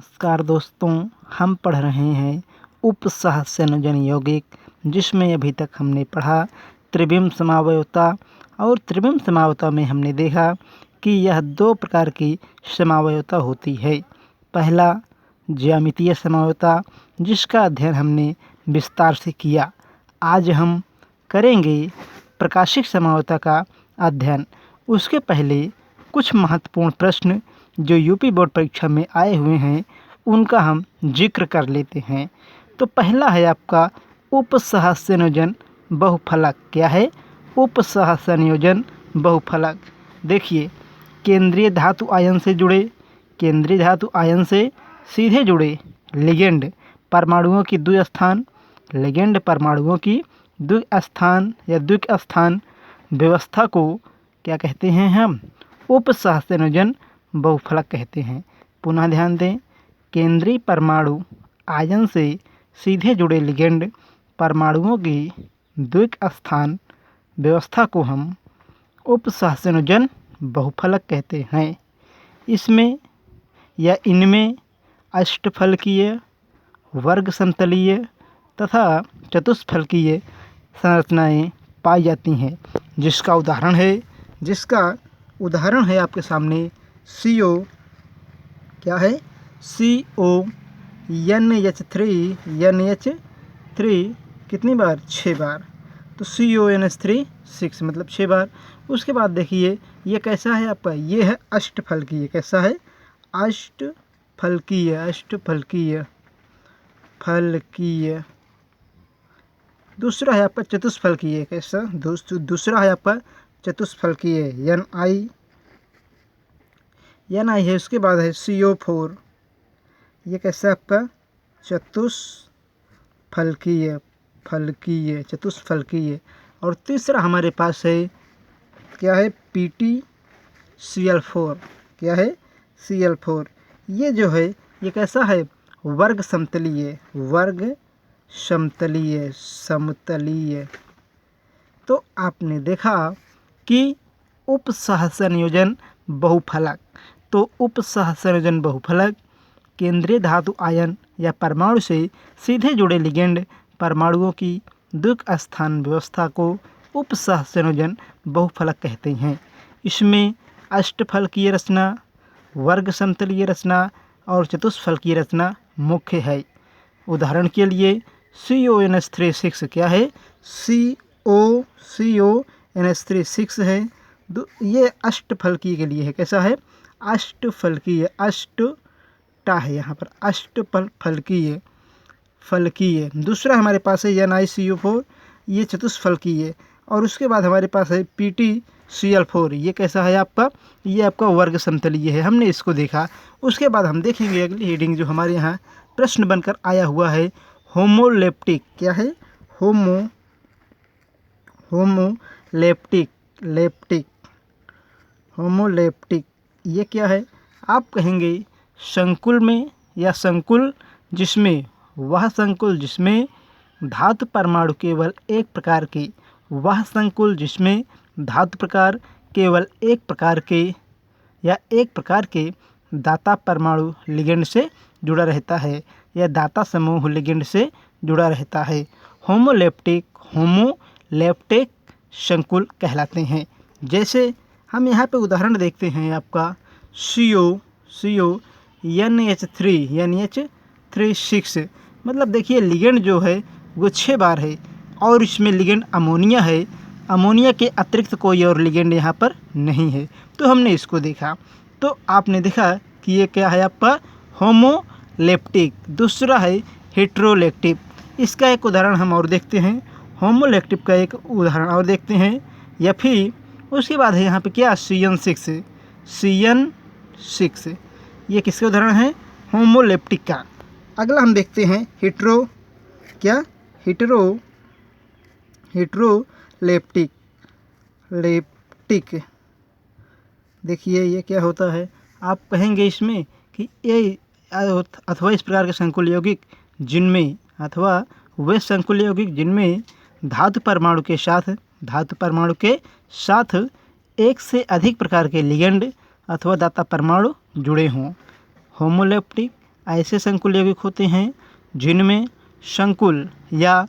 नमस्कार दोस्तों, हम पढ़ रहे हैं उपसहसंयोजन यौगिक, जिसमें अभी तक हमने पढ़ा त्रिविम समवायवता। और त्रिविम समवायवता में हमने देखा कि यह दो प्रकार की समवायवता होती है। पहला ज्यामितीय समवायवता, जिसका अध्ययन हमने विस्तार से किया। आज हम करेंगे प्रकाशिक समवायवता का अध्ययन। उसके पहले कुछ महत्वपूर्ण प्रश्न जो यूपी बोर्ड परीक्षा में आए हुए हैं उनका हम जिक्र कर लेते हैं। तो पहला है आपका उपसहसंयोजन बहुफलक। क्या है? उपसहसंयोजन बहुफलक। देखिए, केंद्रीय धातु आयन से सीधे जुड़े लिगेंड परमाणुओं की द्विस्थान या द्विक स्थान व्यवस्था को क्या कहते हैं? हम उपसहसंयोजन बहुफलक कहते हैं। पुनः ध्यान दें, केंद्रीय परमाणु आयन से सीधे जुड़े लिगेंड परमाणुओं की द्विक स्थान व्यवस्था को हम उपसहसंयोजन बहुफलक कहते हैं। इसमें या इनमें अष्टफलकीय, वर्ग समतलीय तथा चतुष्फलकीय संरचनाएं पाई जाती हैं, जिसका उदाहरण है आपके सामने CO। क्या है? CO NH3 कितनी बार? 6 बार। तो CONH3 6 मतलब 6 बार। उसके बाद देखिए, ये कैसा है आपका? ये है अष्टफलकीय। कैसा है? अष्टफलकीय। दूसरा है आपका चतुष्फलकीय। कैसा? दूसरा है आपका चतुष्फलकीय, NI है। उसके बाद है CO4। ये कैसा है आपका? चतुष्फलकीय। और तीसरा हमारे पास है, क्या है? PtCl4। क्या है? Cl4। ये जो है, ये कैसा है? वर्ग समतलीय। तो आपने देखा कि उपसहसंयोजन बहुफलक। तो उपसहसंयोजन बहुफलक केंद्रीय धातु आयन या परमाणु से सीधे जुड़े लिगेंड परमाणुओं की द्विक स्थान व्यवस्था को उपसहसंयोजन बहुफलक कहते हैं। इसमें अष्टफलकीय रचना, वर्ग समतलीय रचना और चतुष्फलकीय रचना मुख्य है। उदाहरण के लिए CONH3 6। क्या है? CONH3 6 है। ये अष्टफलकीय के लिए है। कैसा है? अष्टफलकीय। अष्टटा है यहाँ पर, फलकीय। दूसरा हमारे पास है NiCO4। ये चतुष्फलकीय। और उसके बाद हमारे पास है PtCl4। ये कैसा है आपका? ये आपका वर्ग समतलीय है। हमने इसको देखा। उसके बाद हम देखेंगे अगली हेडिंग जो हमारे यहाँ प्रश्न बनकर आया हुआ है, होमोलेप्टिक। क्या है? होमोलेप्टिक। ये क्या है? आप कहेंगे संकुल में या संकुल जिसमें धातु परमाणु केवल एक प्रकार के, केवल एक प्रकार के दाता परमाणु लिगेंड से जुड़ा रहता है या दाता समूह लिगेंड से जुड़ा रहता है। होमोलेप्टिक संकुल कहलाते हैं। जैसे हम यहाँ पे उदाहरण देखते हैं आपका CO NH3 6। मतलब देखिए, लिगेंड जो है वो 6 बार है और इसमें लिगेंड अमोनिया है। अमोनिया के अतिरिक्त कोई और लिगेंड यहाँ पर नहीं है। तो हमने इसको देखा। तो आपने देखा कि ये क्या है आपका? होमोलेप्टिक। दूसरा है हेट्रोलेक्टिव। इसका एक उदाहरण हम और देखते हैं। होमोलेक्टिव का एक उदाहरण और देखते हैं। या फिर उसके बाद है यहाँ पे क्या? CN6। ये किसके उदाहरण है? होमोलेप्टिक का। अगला हम देखते हैं हेट्रोलेप्टिक। देखिए, ये क्या होता है? आप कहेंगे इसमें कि ये अथवा इस प्रकार के संकुल यौगिक जिनमें धातु परमाणु के साथ एक से अधिक प्रकार के लिगेंड अथवा दाता परमाणु जुड़े हों। होमोलेप्टिक ऐसे संकुल यौगिक होते हैं जिनमें संकुल या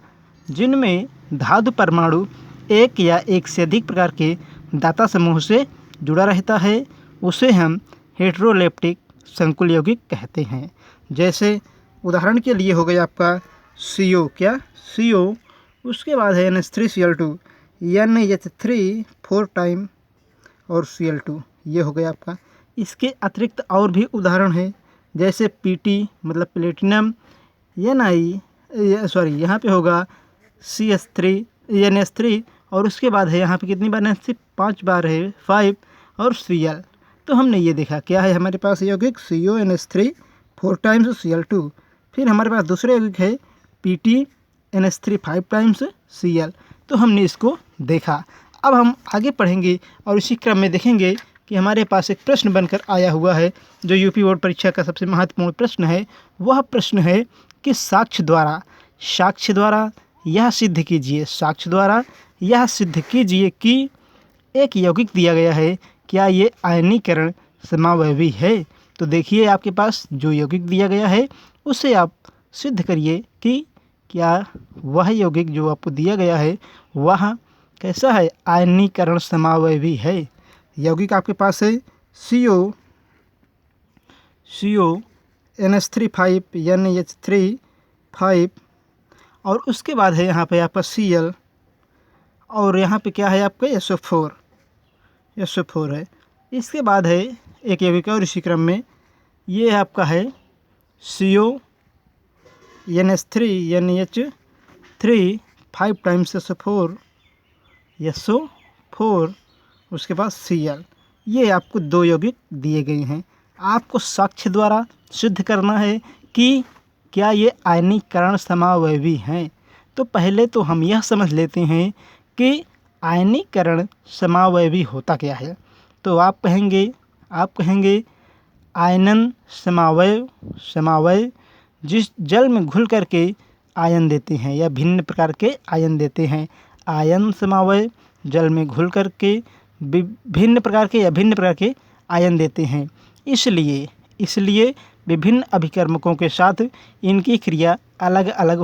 जिनमें धातु परमाणु एक या एक से अधिक प्रकार के दाता समूह से जुड़ा रहता है, उसे हम हेटेरोलेप्टिक संकुल यौगिक कहते हैं। जैसे उदाहरण के लिए हो गया आपका CO, क्या CO, उसके बाद है NH3Cl2, NH3 4 टाइम और Cl2, ये हो गया आपका। इसके अतिरिक्त और भी उदाहरण है, जैसे PT मतलब प्लेटिनम, यहाँ पे होगा CH3 NH3 और उसके बाद है यहाँ पे कितनी बार NH3, 5 बार है 5 और Cl। तो हमने ये देखा क्या है हमारे पास यौगिक CO NH3 4 टाइम्स Cl2। फिर हमारे पास दूसरे यौगिक है PT NH3 5 टाइम्स Cl। तो हमने इसको देखा। अब हम आगे पढ़ेंगे और इसी क्रम में देखेंगे कि हमारे पास एक प्रश्न बनकर आया हुआ है जो यूपी बोर्ड परीक्षा का सबसे महत्वपूर्ण प्रश्न है। वह प्रश्न है कि साक्ष्य द्वारा यह सिद्ध कीजिए, साक्ष्य द्वारा यह सिद्ध कीजिए कि एक यौगिक दिया गया है, क्या ये आयनीकरण समावयवी है। तो देखिए आपके पास जो यौगिक दिया गया है उसे आप सिद्ध करिए कि क्या वह यौगिक जो आपको दिया गया है वह कैसा है, आयनीकरण समावयवी है। यौगिक आपके पास है CO NH3 5 NH3 5 और उसके बाद है यहाँ पे आपका Cl और यहाँ पे क्या है आपका SO4 है। इसके बाद है एक यौगिक और इसी क्रम में, ये आपका है CO NH3 5 टाइम्स SO4, उसके बाद Cl। ये आपको 2 यौगिक दिए गए हैं। आपको साक्ष्य द्वारा सिद्ध करना है कि क्या ये आयनीकरण समावयवी हैं। तो पहले तो हम यह समझ लेते हैं कि आयनीकरण समावयवी होता क्या है। तो आप कहेंगे आयनन समावयव जिस जल में घुल करके आयन देते हैं या भिन्न प्रकार के आयन देते हैं। आयन समावयव जल में घुल करके भिन्न प्रकार के आयन देते हैं। इसलिए विभिन्न अभिकर्मकों के साथ इनकी क्रिया अलग अलग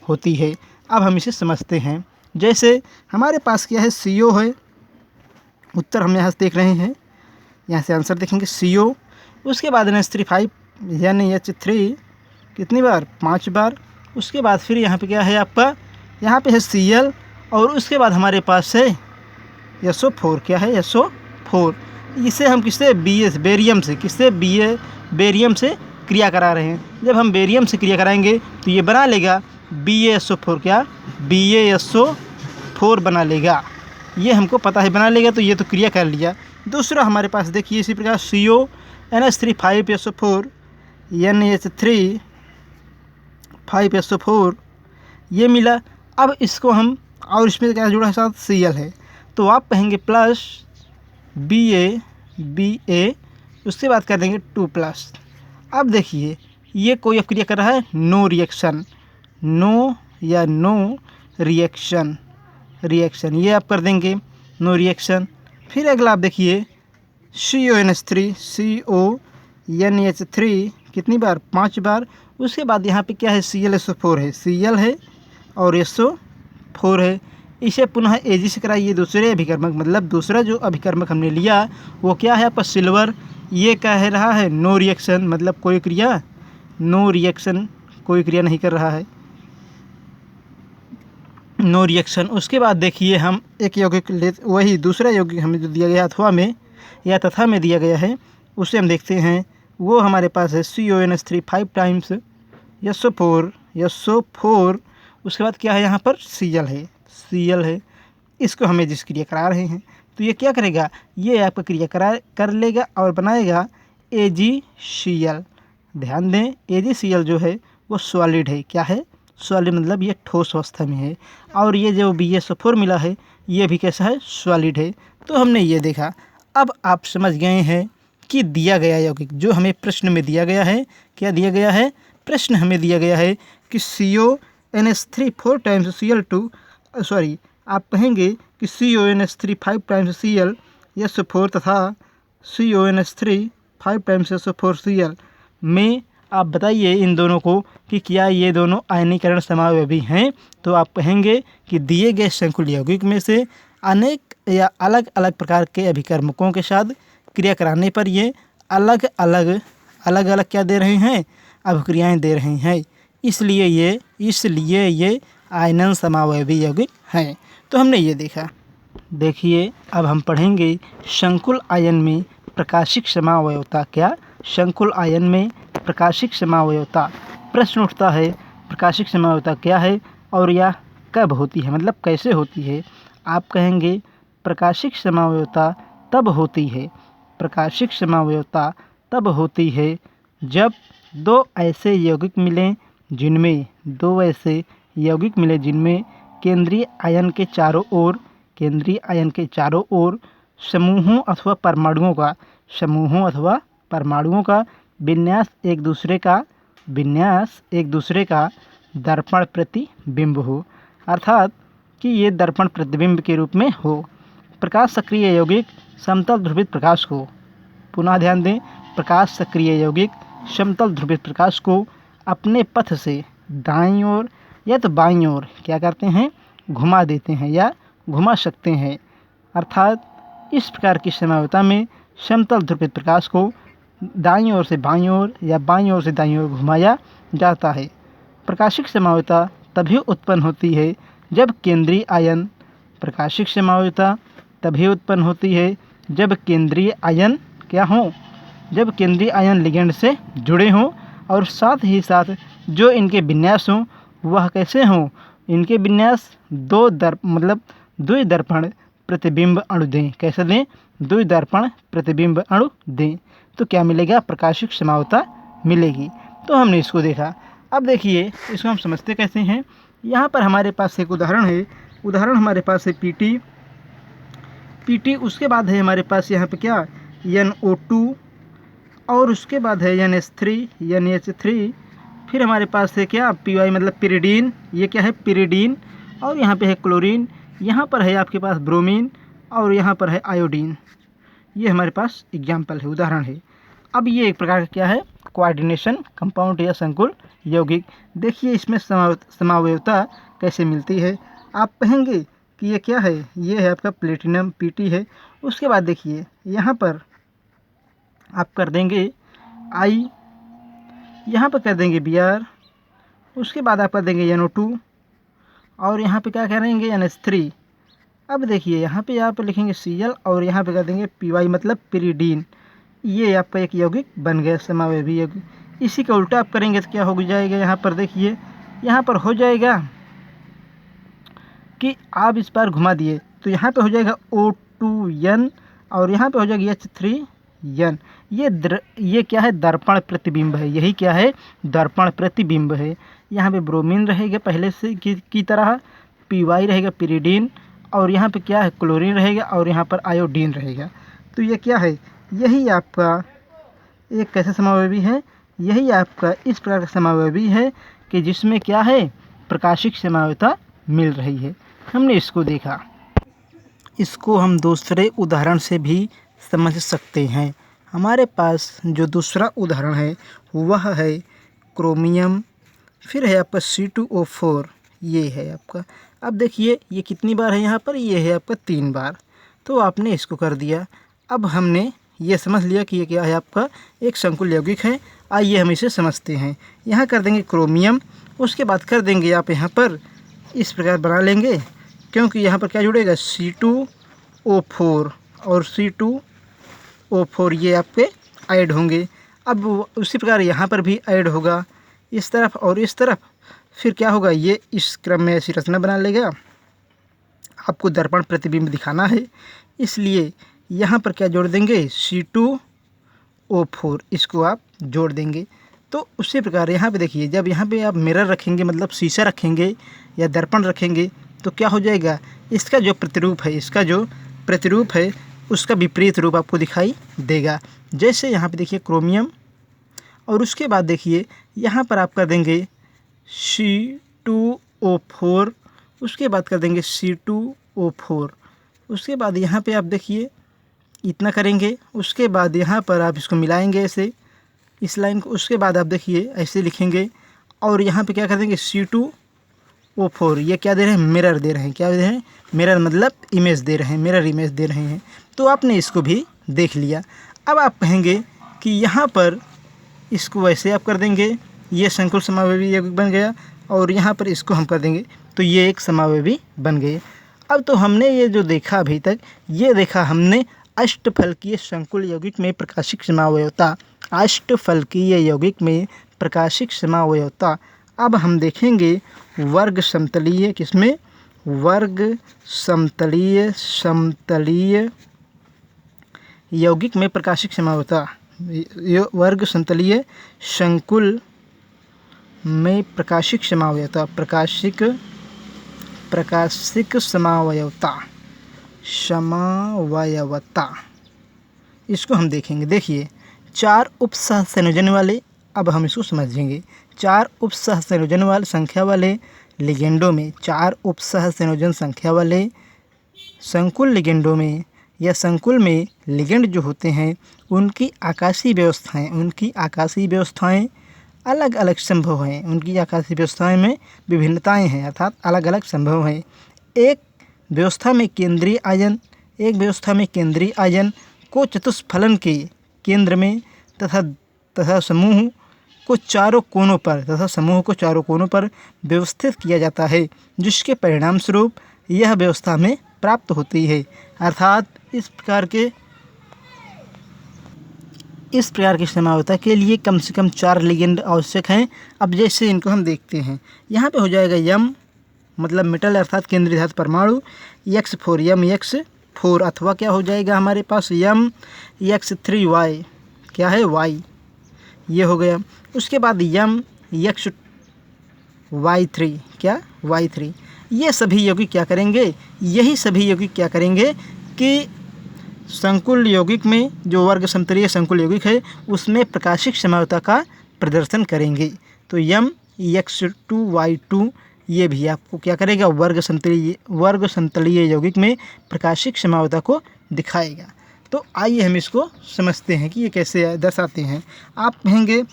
होती है। अब हम इसे समझते हैं। जैसे हमारे पास क्या है, CO है, उत्तर हम यहाँ से देख रहे हैं, यहाँ से आंसर देखेंगे CO। उसके बाद NH3 5 NH3 कितनी बार, 5 बार। उसके बाद फिर यहाँ पे क्या है आपका, यहाँ पे है Cl और उसके बाद हमारे पास है SO4, क्या है SO4। इसे हम बेरियम से क्रिया करा रहे हैं। जब हम बेरियम से क्रिया कराएंगे तो ये बना लेगा BaSO4, क्या BaSO4 बना लेगा। ये हमको पता है बना लेगा, तो ये तो क्रिया कर लिया। दूसरा हमारे पास देखिए इसी प्रकार CO NH3 5 SO4 NH3 5 SO4 ये मिला। अब इसको हम और इसमें क्या जुड़ा है साथ, Cl है, तो आप कहेंगे प्लस BA उसके बाद कर देंगे 2+। अब देखिए ये कोई अब क्रिया कर रहा है, नो रिएक्शन, ये आप कर देंगे नो रिएक्शन। फिर अगला आप देखिए CO NH3 कितनी बार, 5 बार। उसके बाद यहाँ पे क्या है, ClSO4 है, Cl है और SO4 है। इसे पुनः Ag से कराइए दूसरे अभिकर्मक, मतलब दूसरा जो अभिकर्मक हमने लिया वो क्या है आपका सिल्वर। ये कह रहा है नो रिएक्शन, मतलब कोई क्रिया नहीं कर रहा है, नो रिएक्शन। उसके बाद देखिए हम एक यौगिक वही दूसरा यौगिक हमें जो दिया गया तथा में दिया गया है उसे हम देखते हैं। वो हमारे पास है CO NH3 5 टाइम्स SO4। उसके बाद क्या है यहाँ पर Cl है। इसको हमें जिस क्रिया करा रहे हैं तो ये क्या करेगा, ये आपका क्रिया कर लेगा और बनाएगा AgCl। ध्यान दें AgCl जो है वो सॉलिड है, क्या है सॉलिड, मतलब ये ठोस अवस्था में है। और ये जो BaSO4 मिला है ये भी कैसा है, सॉलिड है। तो हमने ये देखा। अब आप समझ गए हैं कि दिया गया यौगिक जो हमें प्रश्न में दिया गया है, क्या दिया गया है, प्रश्न हमें दिया गया है कि CO NH3 4 टाइम्स Cl2 आप कहेंगे कि CO NH3 5 times Cl SO4 तथा CONH3 5 टाइम्स SO4Cl में आप बताइए इन दोनों को कि क्या ये दोनों आयनीकरण समावयवी हैं। तो आप कहेंगे कि दिए गए संकुल यौगिक में से अनेक या अलग अलग प्रकार के अभिकर्मकों के साथ क्रिया कराने पर ये अलग अलग क्या दे रहे हैं, अभिक्रियाएं दे रहे हैं, इसलिए ये आयनन समावयवी यौगिक हैं। तो हमने ये देखा। देखिए अब हम पढ़ेंगे संकुल आयन में प्रकाशिक समावयवता। क्या संकुल आयन में प्रकाशिक समावयवता? प्रश्न उठता है प्रकाशिक समावयवता क्या है और यह कब होती है, मतलब कैसे होती है। आप कहेंगे प्रकाशिक समावयवता तब होती है, प्रकाशिक समावयवता तब होती है जब दो ऐसे यौगिक मिलें जिनमें केंद्रीय आयन के चारों ओर समूहों अथवा परमाणुओं का विन्यास एक दूसरे का दर्पण प्रतिबिंब हो, अर्थात कि ये दर्पण प्रतिबिंब के रूप में हो। प्रकाश सक्रिय यौगिक समतल ध्रुवित प्रकाश को, पुनः ध्यान दें, प्रकाश सक्रिय यौगिक समतल ध्रुवित प्रकाश को अपने पथ से दाईं ओर या तो बाईं ओर क्या करते हैं, घुमा देते हैं या घुमा सकते हैं, अर्थात इस प्रकार की समावयवता में समतल ध्रुवित प्रकाश को दाईं ओर से बाईं ओर या बाईं ओर से दाईं ओर घुमाया जाता है। प्रकाशिक समावयवता तभी उत्पन्न होती है जब केंद्रीय आयन प्रकाशिक समावयवता तभी उत्पन्न होती है जब केंद्रीय आयन क्या हो, जब केंद्रीय आयन लिगेंड से जुड़े हों और साथ ही साथ जो इनके विन्यास हों वह कैसे हों, इनके विन्यास द्विदर्पण प्रतिबिंब अणु दें। कैसे दें? द्विदर्पण प्रतिबिंब अणु दें। तो क्या मिलेगा? प्रकाशिक समावयवता मिलेगी। तो हमने इसको देखा। अब देखिए इसको हम समझते कैसे हैं। यहाँ पर हमारे पास एक उदाहरण है। उदाहरण हमारे पास है पीटी, उसके बाद है हमारे पास यहाँ पे क्या, NO2, और उसके बाद है NH3, फिर हमारे पास है क्या, PY मतलब पिरिडीन, ये क्या है पिरिडीन, और यहाँ पे है क्लोरीन, यहाँ पर है आपके पास ब्रोमीन, और यहाँ पर है आयोडीन। ये हमारे पास एग्जाम्पल है, उदाहरण है। अब ये एक प्रकार का क्या है, कोऑर्डिनेशन कंपाउंड या संकुल यौगिक। देखिए इसमें समावयवता कैसे मिलती है। आप कहेंगे कि ये क्या है, ये है आपका प्लेटिनम PT है। उसके बाद देखिए यहाँ पर आप कर देंगे I, यहाँ पर कर देंगे Br, उसके बाद आप कर देंगे NO2, और यहाँ पे क्या करेंगे NH3। अब देखिए यहाँ पे आप लिखेंगे Cl और यहाँ पे कर देंगे PY मतलब पिरिडीन। ये आपका एक यौगिक बन गया, समावयवी यौगिक। इसी का उल्टा आप करेंगे तो क्या हो जाएगा, यहाँ पर देखिए यहाँ पर हो जाएगा कि आप इस बार घुमा दिए तो यहाँ पे हो जाएगा O2N और यहाँ पे हो जाएगा H3N। ये क्या है, दर्पण प्रतिबिंब है। यही क्या है, दर्पण प्रतिबिंब है। यहाँ पे ब्रोमीन रहेगा पहले से की तरह, PY रहेगा पिरिडीन, और यहाँ पे क्या है क्लोरीन रहेगा, और यहाँ पर आयोडीन रहेगा। तो ये क्या है, यही आपका एक कैसा समावयवी है, यही आपका इस प्रकार का समावयवी है कि जिसमें क्या है, प्रकाशिक समावयवता मिल रही है। हमने इसको देखा। इसको हम दूसरे उदाहरण से भी समझ सकते हैं। हमारे पास जो दूसरा उदाहरण है वह है क्रोमियम, फिर है आपका C2O4, ये है आपका। अब देखिए ये कितनी बार है यहाँ पर, ये है आपका 3 बार। तो आपने इसको कर दिया। अब हमने ये समझ लिया कि ये क्या है, आपका एक संकुल यौगिक है। आइए हम इसे समझते हैं। यहाँ कर देंगे क्रोमियम, उसके बाद कर देंगे आप यहाँ पर इस प्रकार बना लेंगे, क्योंकि यहाँ पर क्या जुड़ेगा C2O4 और C2O4 ये आपके ऐड होंगे। अब उसी प्रकार यहाँ पर भी ऐड होगा, इस तरफ और इस तरफ। फिर क्या होगा, ये इस क्रम में ऐसी रचना बना लेगा। आपको दर्पण प्रतिबिंब दिखाना है, इसलिए यहाँ पर क्या जोड़ देंगे, C2O4, इसको आप जोड़ देंगे। तो उसी प्रकार यहाँ पे देखिए, जब यहाँ पे आप मिरर रखेंगे, मतलब शीशा रखेंगे या दर्पण रखेंगे, तो क्या हो जाएगा, इसका जो प्रतिरूप है उसका विपरीत रूप आपको दिखाई देगा। जैसे यहाँ पे देखिए क्रोमियम, और उसके बाद देखिए यहाँ पर आप कर देंगे C2O4, उसके बाद कर देंगे C2O4, उसके बाद यहाँ पे आप देखिए इतना करेंगे। उसके बाद यहाँ पर आप इसको मिलाएंगे ऐसे इस लाइन को। उसके बाद आप देखिए ऐसे लिखेंगे और यहाँ पे क्या कर देंगे C2O4। ये क्या दे रहे हैं, मिरर दे रहे हैं। क्या दे रहे हैं, मिरर मतलब इमेज दे रहे हैं, मिरर इमेज दे रहे हैं। तो आपने इसको भी देख लिया। अब आप कहेंगे कि यहाँ पर इसको वैसे आप कर देंगे, ये संकुल समावयवी यौगिक बन गया और यहाँ पर इसको हम कर देंगे तो ये एक समावयवी बन गए। अब तो हमने ये जो देखा अभी तक, ये देखा हमने अष्टफलकीय संकुल यौगिक में प्रकाशिक समावयवता, अष्टफलकीय यौगिक में प्रकाशिक समावयवता। अब हम देखेंगे वर्ग समतलीय, किसमें, वर्ग समतलीय यौगिक में प्रकाशिक समावयवता, वर्ग समतलीय संकुल में प्रकाशिक समावयवता, प्रकाशिक समावयवता इसको हम देखेंगे। देखिए 4 उपसह संयोजन वाले, अब हम इसको समझेंगे। 4 उपसह संयोजन वाले संख्या वाले लिगेंडों में, 4 उपसह संयोजन संख्या वाले संकुल लिगेंडों में या संकुल में लिगेंड जो होते हैं उनकी आकाशीय व्यवस्थाएं अलग अलग संभव हैं। उनकी आकाशीय व्यवस्थाएं में विभिन्नताएं हैं, अर्थात अलग अलग संभव हैं। एक व्यवस्था में केंद्रीय आयन को चतुष्फलन के केंद्र में तथा समूह को चारों कोनों पर व्यवस्थित किया जाता है, जिसके परिणाम स्वरूप यह व्यवस्था में प्राप्त होती है। अर्थात इस प्रकार की समावयवता के लिए कम से कम 4 लिगेंड आवश्यक हैं। अब जैसे इनको हम देखते हैं, यहाँ पे हो जाएगा यम मतलब मेटल अर्थात केंद्रीय धातु परमाणु, X4 अथवा क्या हो जाएगा हमारे पास X3Y, क्या है, Y, ये हो गया। उसके बाद XY3, क्या, Y3। ये सभी यौगिक क्या करेंगे, यही सभी यौगिक क्या करेंगे कि संकुल यौगिक में, जो वर्ग समतलीय संकुल यौगिक है, उसमें प्रकाशिक समावयवता का प्रदर्शन करेंगे। तो X2Y2 ये भी आपको क्या करेगा, वर्ग समतलीय यौगिक में प्रकाशिक समावयवता को दिखाएगा। तो आइए हम इसको समझते हैं कि ये कैसे दर्शाते हैं। आप कहेंगे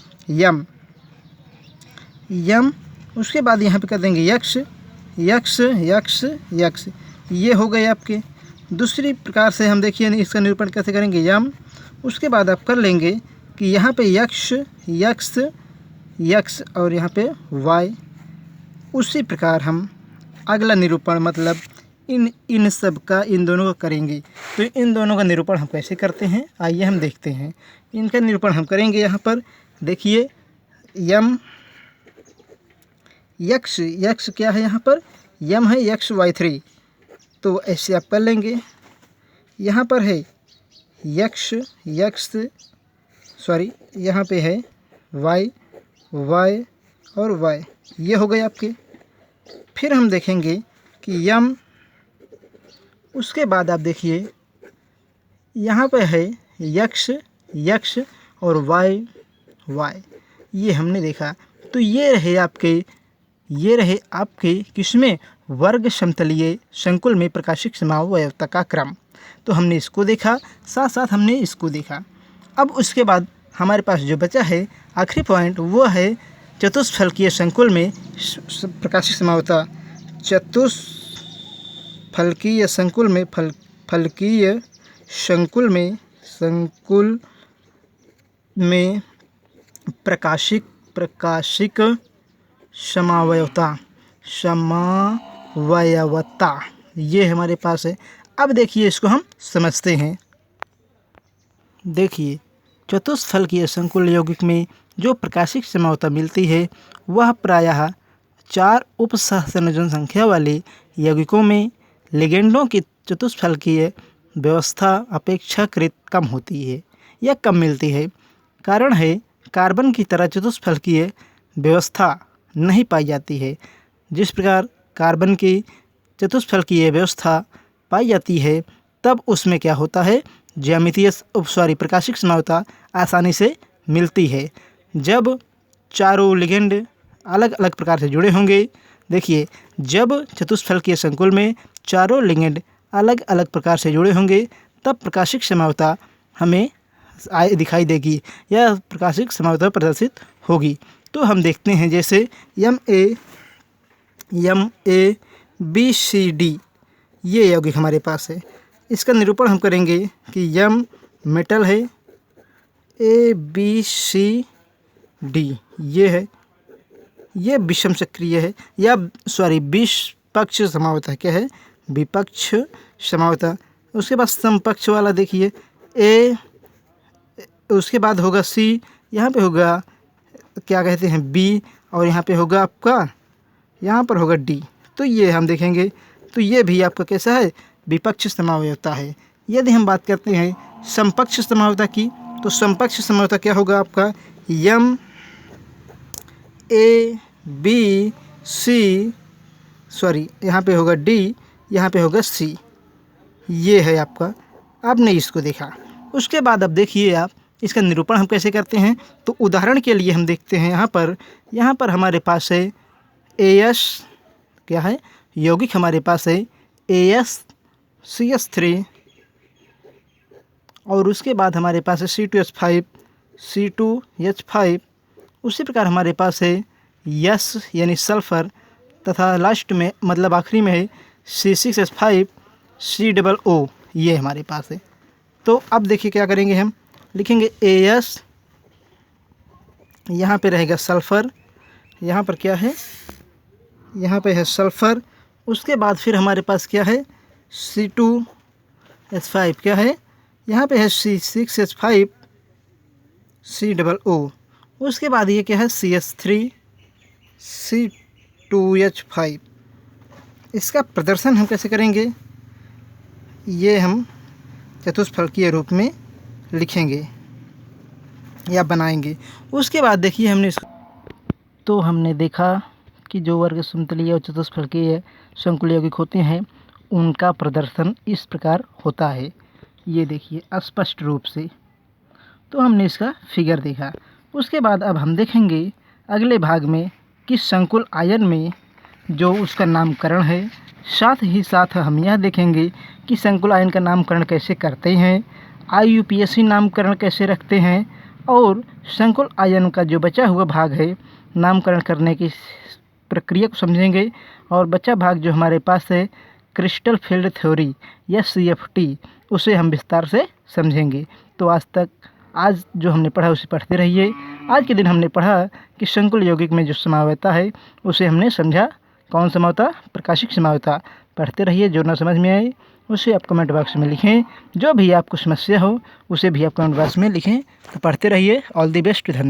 यम, उसके बाद यहाँ पे कर देंगे यक्ष, ये हो गए आपके। दूसरी प्रकार से हम देखिए इसका निरूपण कैसे करेंगे, यम, उसके बाद आप कर लेंगे कि यहाँ पे यक्ष और यहाँ पे वाई। उसी प्रकार हम अगला निरूपण मतलब इन सब का, इन दोनों का करेंगे। तो इन दोनों का निरूपण हम कैसे करते हैं, आइए हम देखते हैं। इनका निरूपण हम करेंगे। यहाँ पर देखिए यम यक्ष क्या है, यहाँ पर यम है XY3, तो ऐसे आप कर लेंगे। यहाँ पर है यहाँ पे है Y और Y, ये हो गए आपके। फिर हम देखेंगे कि यम, उसके बाद आप देखिए यहाँ पे है यक्ष और Y, ये हमने देखा। तो ये रहे आपके किसमें, वर्ग समतलीय संकुल में प्रकाशिक समावयवता का क्रम। तो हमने इसको देखा, साथ साथ हमने इसको देखा। अब उसके बाद हमारे पास जो बचा है आखिरी पॉइंट, वो है चतुष्फलकीय संकुल में प्रकाशिक समावयवता। चतुष्फलकीय संकुल में प्रकाशिक समावयवता ये हमारे पास है। अब देखिए इसको हम समझते हैं। देखिए चतुष्फलकीय संकुल यौगिक में जो प्रकाशिक समावयवता मिलती है वह प्रायः 4 उपसहसंयोजन संख्या वाले यौगिकों में लिगेंडों की चतुष्फलकीय व्यवस्था अपेक्षाकृत कम होती है या कम मिलती है। कारण है कार्बन की तरह चतुष्फलकीय व्यवस्था नहीं पाई जाती है। जिस प्रकार कार्बन की चतुष्फलकीय व्यवस्था पाई जाती है तब उसमें क्या होता है, प्रकाशिक समावयवता आसानी से मिलती है। जब चारों लिगेंड अलग अलग प्रकार से जुड़े होंगे, देखिए जब चतुष्फलकीय संकुल में चारों लिगेंड अलग अलग प्रकार से जुड़े होंगे तब प्रकाशिक समावता हमें दिखाई देगी या प्रकाशिक समावता प्रदर्शित होगी। तो हम देखते हैं जैसे MABCD ये यौगिक हमारे पास है। इसका निरूपण हम करेंगे कि M मेटल है, ABCD ये है, ये विषम सक्रिय है या विपक्ष समावता क्या है, विपक्ष समावता। उसके बाद समपक्ष वाला देखिए A, उसके बाद होगा C, यहाँ पे होगा क्या कहते हैं B, और यहाँ पे होगा आपका, यहाँ पर होगा D। तो ये हम देखेंगे तो ये भी आपका कैसा है, विपक्ष समावता है। यदि हम बात करते हैं समपक्ष समावता की, तो समपक्ष समावता क्या होगा आपका, यहाँ पे होगा D, यहाँ पे होगा C, ये है आपका। आपने इसको देखा। उसके बाद अब देखिए आप इसका निरूपण हम कैसे करते हैं। तो उदाहरण के लिए हम देखते हैं यहाँ पर हमारे पास है AS, क्या है यौगिक हमारे पास है AsCH3, और उसके बाद हमारे पास है C2H5। उसी प्रकार हमारे पास है S यानी सल्फ़र, तथा लास्ट में मतलब आखिरी में है C6H5COO, ये हमारे पास है। तो अब देखिए क्या करेंगे, हम लिखेंगे AS, यहाँ पे रहेगा सल्फ़र, यहाँ पर क्या है, यहाँ पे है सल्फ़र। उसके बाद फिर हमारे पास क्या है C2H5, क्या है यहाँ पे है C6H5COO। उसके बाद ये क्या है CH3C2H5। इसका प्रदर्शन हम कैसे करेंगे, ये हम चतुष्फलकीय रूप में लिखेंगे या बनाएंगे। उसके बाद देखिए हमने देखा कि जो वर्ग समतलीय और चतुष्फलकीय संकुल यौगिक होते हैं उनका प्रदर्शन इस प्रकार होता है। ये देखिए स्पष्ट रूप से। तो हमने इसका फिगर देखा। उसके बाद अब हम देखेंगे अगले भाग में कि संकुल आयन में जो उसका नामकरण है, साथ ही साथ हम यह देखेंगे कि संकुल आयन का नामकरण कैसे करते हैं, IUPAC नामकरण कैसे रखते हैं, और संकुल आयन का जो बचा हुआ भाग है नामकरण करने की प्रक्रिया को समझेंगे। और बचा भाग जो हमारे पास है क्रिस्टल फील्ड थ्योरी या CFT, उसे हम विस्तार से समझेंगे। तो आज जो हमने पढ़ा उसे पढ़ते रहिए। आज के दिन हमने पढ़ा कि संकुल यौगिक में जो समावता है उसे हमने समझा। कौन समावता, प्रकाशिक समावता। पढ़ते रहिए, जो ना समझ में आए उसे आप कमेंट बॉक्स में लिखें। जो भी आपको समस्या हो उसे भी आप कमेंट बॉक्स में लिखें। तो पढ़ते रहिए। ऑल द बेस्ट, धन्यवाद।